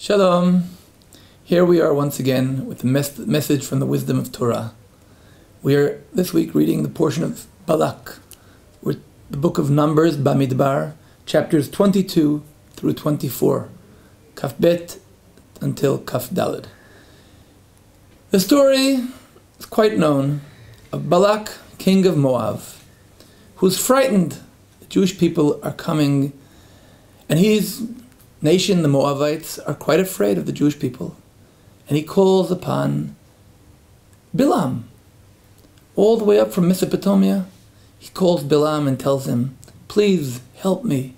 Shalom. Here we are once again with the message from the wisdom of Torah. We are this week reading the portion of Balak, with the book of Numbers, Bamidbar, chapters 22 through 24, Kaf Bet until Kaf Daled. The story is quite known of Balak, king of Moab, who's frightened the Jewish people are coming, and his nation, the Moabites, are quite afraid of the Jewish people. And he calls upon Bilam, all the way up from Mesopotamia. He calls Bilam and tells him, please help me,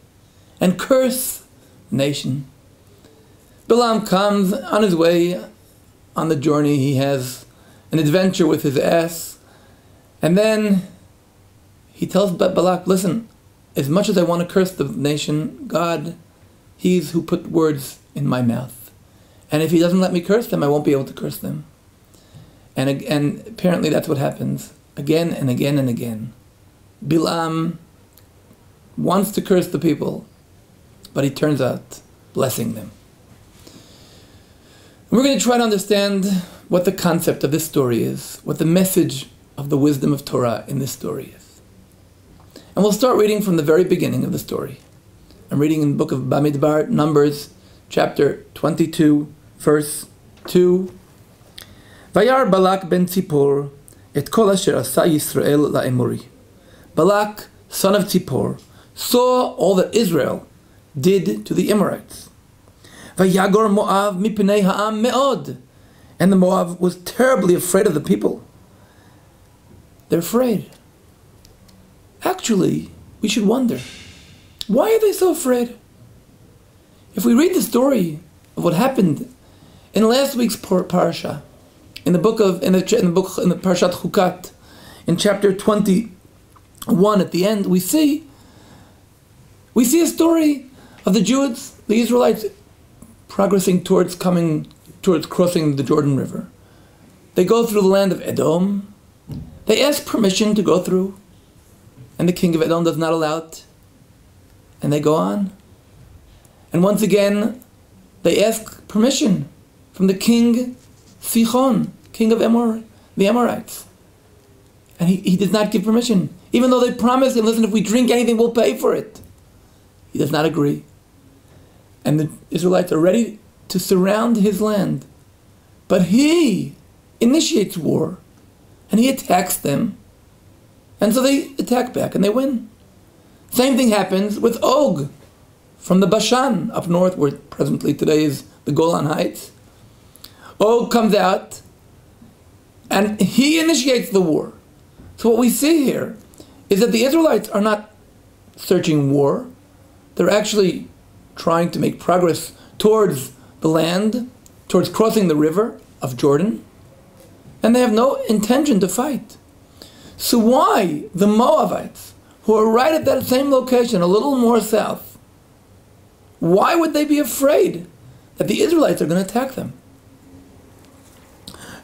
and curse the nation. Bilam comes on his way on the journey. He has an adventure with his ass. And then he tells Balak, listen, as much as I want to curse the nation, God, He's who put words in my mouth. And if He doesn't let me curse them, I won't be able to curse them. And apparently that's what happens again and again and again. Bilam wants to curse the people, but he turns out blessing them. And we're going to try to understand what the concept of this story is, what the message of the wisdom of Torah in this story is. And we'll start reading from the very beginning of the story. I'm reading in the book of Bamidbar, Numbers, chapter 22, verse 2. Vayar Balak ben Tzipor et kol asher asa Yisrael la'emori. Balak, son of Tzipor, saw all that Israel did to the Amorites. Vayagor Moab mipnei ha'am me'od. And the Moab was terribly afraid of the people. They're afraid. Actually, we should wonder, why are they so afraid? If we read the story of what happened in last week's parasha, in the Parashat Chukat, in chapter 21 at the end, we see a story of the Jews, the Israelites, progressing towards crossing the Jordan River. They go through the land of Edom. They ask permission to go through, and the king of Edom does not allow it. And they go on. And once again, they ask permission from the king Sichon, king of the Amorites. And he does not give permission. Even though they promised him, listen, if we drink anything, we'll pay for it. He does not agree. And the Israelites are ready to surround his land. But he initiates war. And he attacks them. And so they attack back and they win. Same thing happens with Og from the Bashan up north, where presently today is the Golan Heights. Og comes out and he initiates the war. So what we see here is that the Israelites are not searching war. They're actually trying to make progress towards the land, towards crossing the river of Jordan. And they have no intention to fight. So why the Moabites, who are right at that same location, a little more south, why would they be afraid that the Israelites are going to attack them?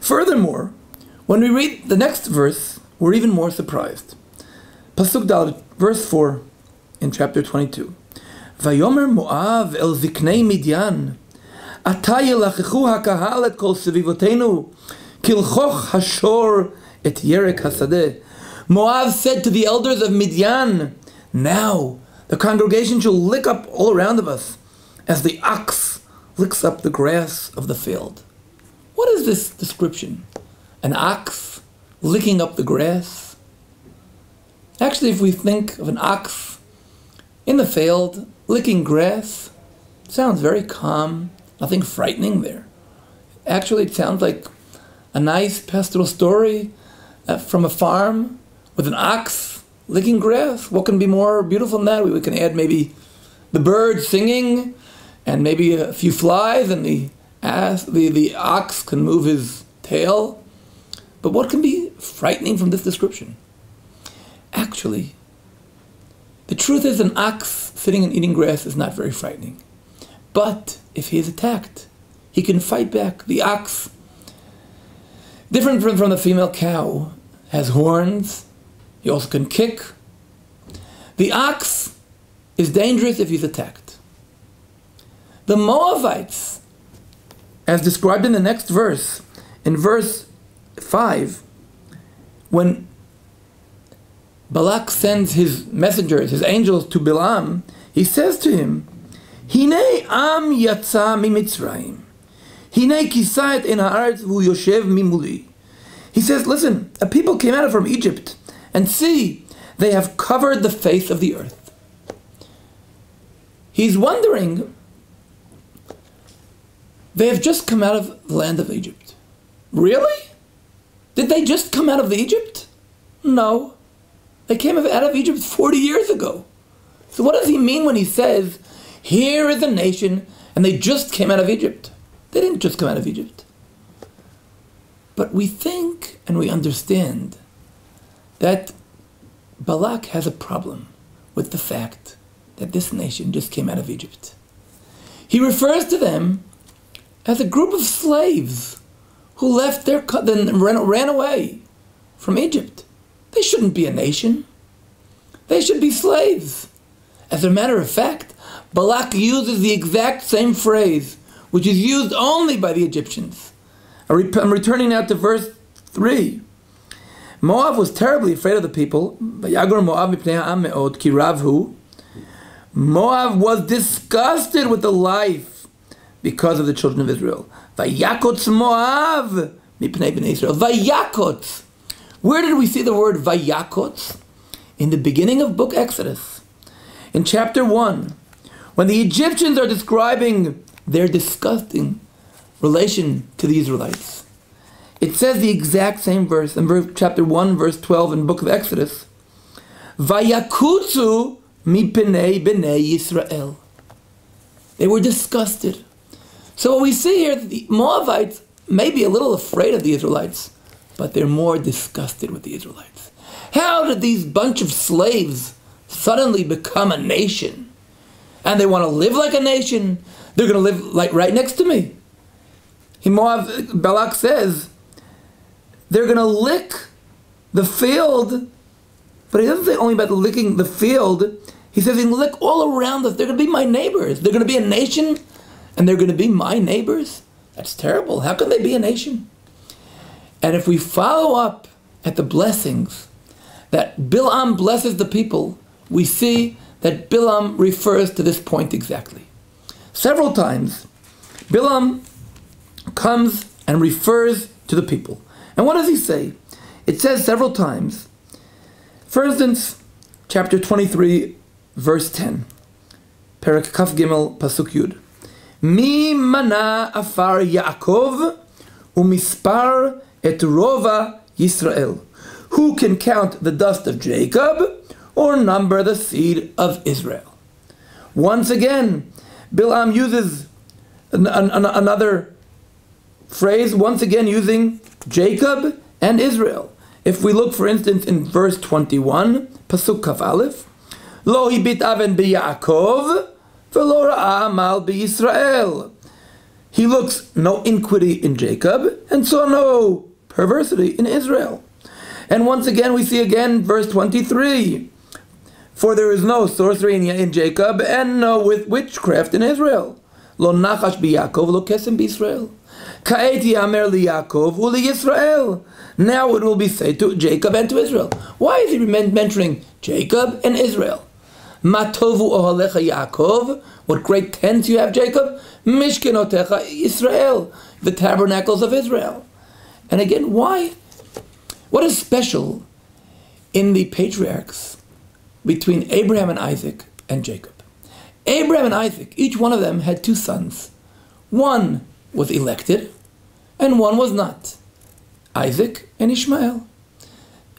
Furthermore, when we read the next verse, we're even more surprised. Pasuk Dalet, verse 4 in chapter 22. Vayomer Moab el ziknei Midyan, ata yelachechu hakahal et kol sevivotenu, kilchoch hashor et yerek hasadeh. Moab said to the elders of Midian, now the congregation shall lick up all around of us, as the ox licks up the grass of the field. What is this description? An ox licking up the grass? Actually, if we think of an ox in the field licking grass, it sounds very calm, nothing frightening there. Actually, it sounds like a nice pastoral story from a farm, with an ox licking grass. What can be more beautiful than that? We can add maybe the birds singing and maybe a few flies, and the ox can move his tail. But what can be frightening from this description? Actually, the truth is an ox sitting and eating grass is not very frightening. But if he is attacked, he can fight back. The ox, different from the female cow, has horns. He also can kick. The ox is dangerous if he's attacked. The Moabites as described in the next verse, in verse 5, when Balak sends his messengers, his angels to Bilam, he says to him, Hine am yatsa mimitzrayim. Hine kisayet in haaretz v'hu yoshev mimuli. He says, listen, a people came out from Egypt, and see, they have covered the face of the earth. He's wondering, they have just come out of the land of Egypt. Really? Did they just come out of Egypt? No. They came out of Egypt 40 years ago. So what does he mean when he says, here is a nation, and they just came out of Egypt? They didn't just come out of Egypt. But we think and we understand that Balak has a problem with the fact that this nation just came out of Egypt. He refers to them as a group of slaves who left then ran away from Egypt. They shouldn't be a nation. They should be slaves. As a matter of fact, Balak uses the exact same phrase, which is used only by the Egyptians. I'm returning now to verse 3. Moab was terribly afraid of the people. Moab was disgusted with the life because of the children of Israel. Vayakotz Moab mipnei bnei Israel. Vayakotz. Where did we see the word Vayakotz? In the beginning of book Exodus. In chapter 1, when the Egyptians are describing their disgusting relation to the Israelites, it says the exact same verse in chapter 1, verse 12 in book of Exodus. Vayakutzu mipnei bnei Yisrael. They were disgusted. So what we see here, the Moabites may be a little afraid of the Israelites, but they're more disgusted with the Israelites. How did these bunch of slaves suddenly become a nation? And they want to live like a nation. They're going to live like right next to me. Balak says, they're going to lick the field, but he doesn't say only about licking the field. He says, he's going to lick all around us. They're going to be my neighbors. They're going to be a nation, and they're going to be my neighbors. That's terrible. How can they be a nation? And if we follow up at the blessings that Bilam blesses the people, we see that Bilam refers to this point exactly. Several times, Bilam comes and refers to the people. And what does he say? It says several times. For instance, chapter 23, verse 10. Perek Kaf Gimel Pasuk Yud. Mi mana afar Yaakov umispar et rova Yisrael. Who can count the dust of Jacob or number the seed of Israel? Once again, Bilam uses another phrase, once again using Jacob and Israel. If we look, for instance, in verse 21, Pasuk Kaf Aleph, Lo hibit aven b'Yaakov, v'lo ra'a mal b'Yisrael. He looks no iniquity in Jacob, and saw no perversity in Israel. And once again, we see again verse 23, for there is no sorcery in Jacob, and no witchcraft in Israel. Lo nachash b'Yaakov, lo kesem b'Yisrael. Ka'et yamer liYaakov u'liYisrael. Now it will be said to Jacob and to Israel. Why is he mentioning Jacob and Israel? Ma tovu ohalecha Yaakov. What great tents you have, Jacob. Mishkenotecha Israel. The tabernacles of Israel. And again, why? What is special in the patriarchs between Abraham and Isaac and Jacob? Abraham and Isaac, each one of them had two sons. One was elected, and one was not. Isaac and Ishmael.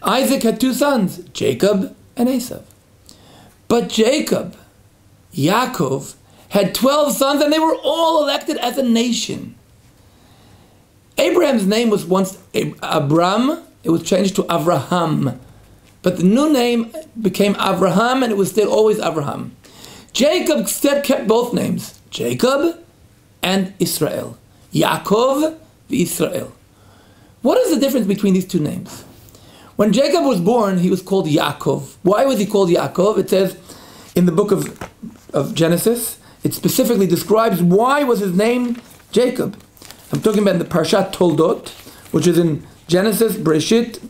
Isaac had two sons, Jacob and Esau. But Jacob, Yaakov, had 12 sons, and they were all elected as a nation. Abraham's name was once Abram. It was changed to Avraham. But the new name became Avraham, and it was still always Avraham. Jacob kept both names, Jacob and Israel. Yaakov v'Israel. What is the difference between these two names? When Jacob was born, he was called Yaakov. Why was he called Yaakov? It says in the book of Genesis, it specifically describes why was his name Jacob. I'm talking about the Parashat Toldot, which is in Genesis, Bereshit,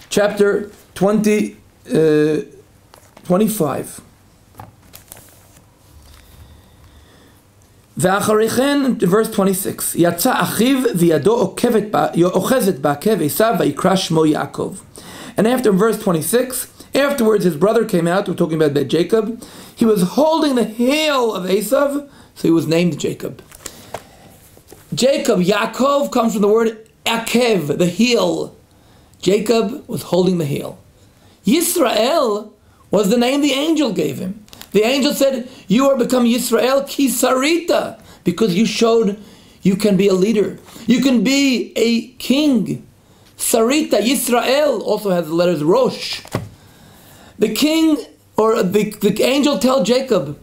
chapter 25. ואחריכן, verse 26, יצא אחיו וידו אוחזת בעקב עשיו ויקרא שמו יעקב. And after verse 26, afterwards his brother came out, we're talking about Jacob, he was holding the heel of Esav, so he was named Jacob. Jacob, Yaakov, comes from the word akev, the heel. Jacob was holding the heel. Yisrael was the name the angel gave him. The angel said, you are become Yisrael ki sarita, because you showed you can be a leader. You can be a king. Sarita, Yisrael, also has the letters Rosh. The king, or the angel tells Jacob,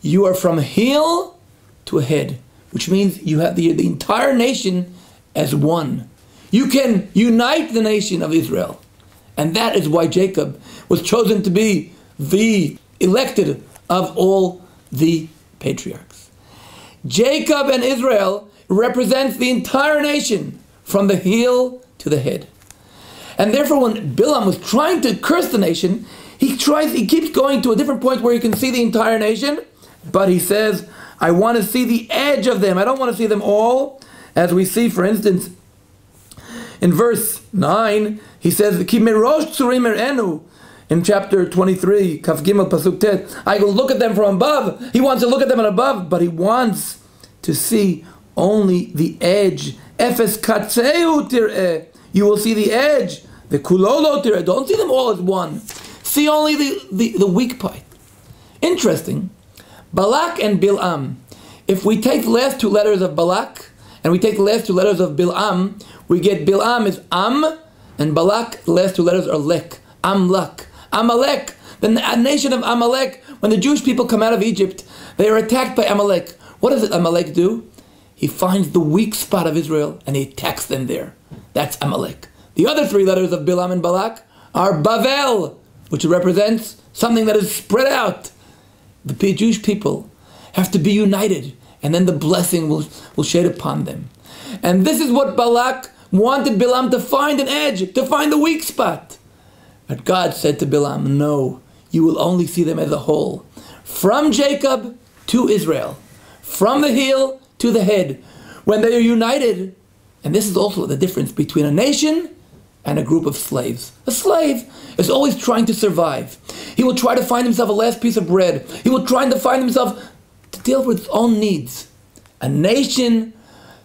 you are from heel to head, which means you have the entire nation as one. You can unite the nation of Israel. And that is why Jacob was chosen to be the elected of all the patriarchs. Jacob and Israel represents the entire nation from the heel to the head. And therefore when Bilam was trying to curse the nation, he keeps going to a different point where you can see the entire nation, but he says, I want to see the edge of them. I don't want to see them all. As we see, for instance, in verse 9, he says, Ki merosh tzurim erenu, in chapter 23, Kaf Gimel Pasuk Tet, I will look at them from above. He wants to look at them from above, but he wants to see only the edge. Efes katzeu tir'eh. You will see the edge. The kulolo tir'eh. Don't see them all as one. See only the weak part. Interesting. Balak and Bilam. If we take the last two letters of Balak, and we take the last two letters of Bilam, we get Bilam is Am, and Balak, the last two letters are Lek. Amlak. Amalek, the nation of Amalek. When the Jewish people come out of Egypt, they are attacked by Amalek. What does Amalek do? He finds the weak spot of Israel and he attacks them there. That's Amalek. The other three letters of Bilam and Balak are Bavel, which represents something that is spread out. The Jewish people have to be united, and then the blessing will shade upon them. And this is what Balak wanted Bilam to find an edge, to find the weak spot. But God said to Bilam, no, you will only see them as a whole. From Jacob to Israel. From the heel to the head. When they are united, and this is also the difference between a nation and a group of slaves. A slave is always trying to survive. He will try to find himself a last piece of bread. He will try to find himself to deal with his own needs. A nation,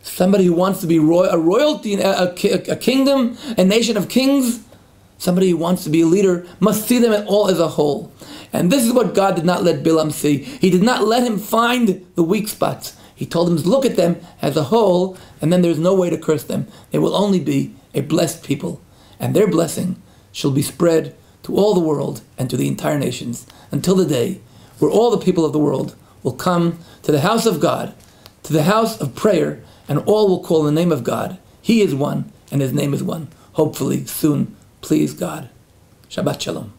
somebody who wants to be a royalty, a kingdom, a nation of kings, somebody who wants to be a leader, must see them all as a whole. And this is what God did not let Bilam see. He did not let him find the weak spots. He told him to look at them as a whole, and then there's no way to curse them. They will only be a blessed people. And their blessing shall be spread to all the world and to the entire nations, until the day where all the people of the world will come to the house of God, to the house of prayer, and all will call the name of God. He is one, and his name is one. Hopefully soon. Please God. Shabbat Shalom.